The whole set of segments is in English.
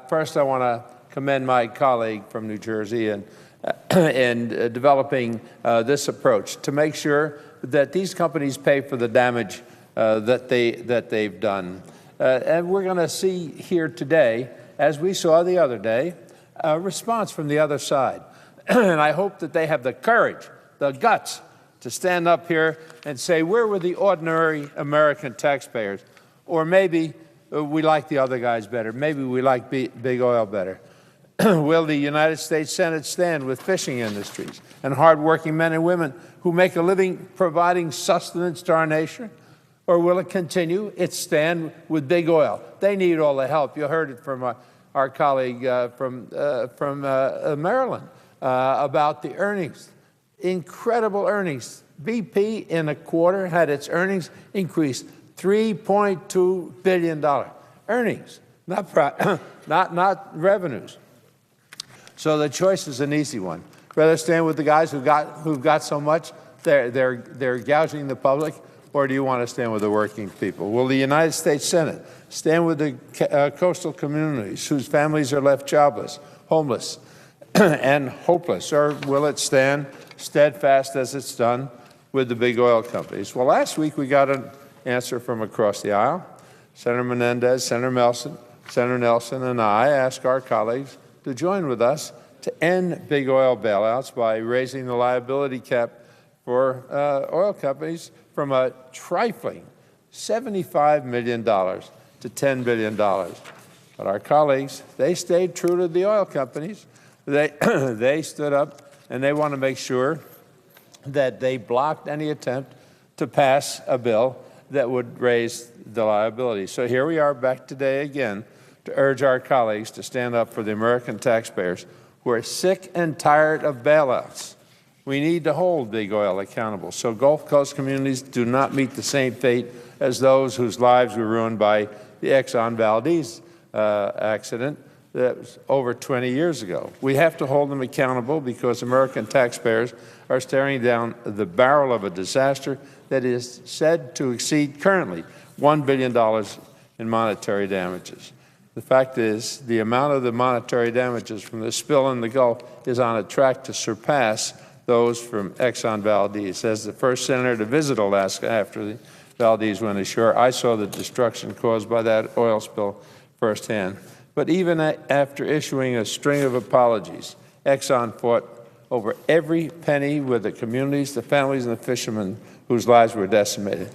First, I want to commend my colleague from New Jersey in developing this approach to make sure that these companies pay for the damage that they've done. And we're going to see here today, as we saw the other day, a response from the other side. And I hope that they have the courage, the guts, to stand up here and say, where were the ordinary American taxpayers? Or maybe we like the other guys better. Maybe we like big oil better. Will the United States Senate stand with fishing industries and hardworking men and women who make a living providing sustenance to our nation? Or will it continue its stand with big oil? They need all the help. You heard it from our colleague from Maryland about the earnings. Incredible earnings. BP in a quarter had its earnings increase $3.2 billion. Earnings, not revenues. So the choice is an easy one. Rather stand with the guys who've got so much they're gouging the public, or do you want to stand with the working people? Will the United States Senate stand with the coastal communities whose families are left jobless, homeless, and hopeless, or will it stand steadfast as it's done with the big oil companies? Well, last week we got an answer from across the aisle. Senator Menendez, Senator Nelson, and I asked our colleagues to join with us to end big oil bailouts by raising the liability cap for oil companies from a trifling $75 million to $10 billion. But our colleagues, they stayed true to the oil companies. They stood up, and they want to make sure that they blocked any attempt to pass a bill that would raise the liability. So here we are back today again to urge our colleagues to stand up for the American taxpayers who are sick and tired of bailouts. We need to hold big oil accountable so Gulf Coast communities do not meet the same fate as those whose lives were ruined by the Exxon Valdez accident that was over 20 years ago. We have to hold them accountable because American taxpayers are staring down the barrel of a disaster that is said to exceed currently $1 billion in monetary damages. The fact is, the amount of the monetary damages from the spill in the Gulf is on a track to surpass those from Exxon Valdez. As the first senator to visit Alaska after the Valdez went ashore, I saw the destruction caused by that oil spill firsthand. But even after issuing a string of apologies, Exxon fought over every penny with the communities, the families, and the fishermen whose lives were decimated.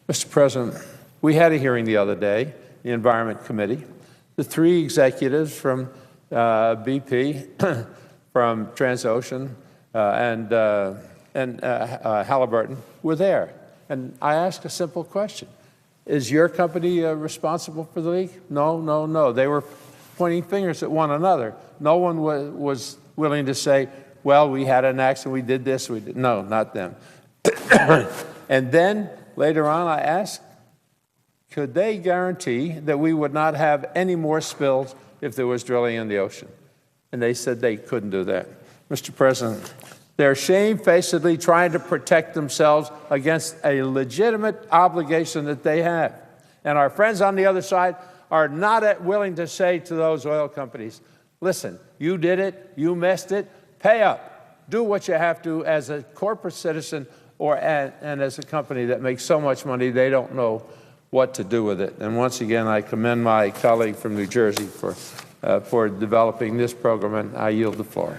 Mr. President, we had a hearing the other day, the Environment Committee. The three executives from BP, from Transocean, and Halliburton were there. And I asked a simple question. Is your company responsible for the leak? No, no, no. They were pointing fingers at one another. No one was willing to say, well, we had an accident, we did this, we did. No, not them. And then later on I asked, could they guarantee that we would not have any more spills if there was drilling in the ocean? And they said they couldn't do that. Mr. President, they're shamefacedly trying to protect themselves against a legitimate obligation that they have. And our friends on the other side are not willing to say to those oil companies, listen, you did it, you messed it, pay up. Do what you have to as a corporate citizen and as a company that makes so much money they don't know what to do with it. And once again, I commend my colleague from New Jersey for developing this program, and I yield the floor.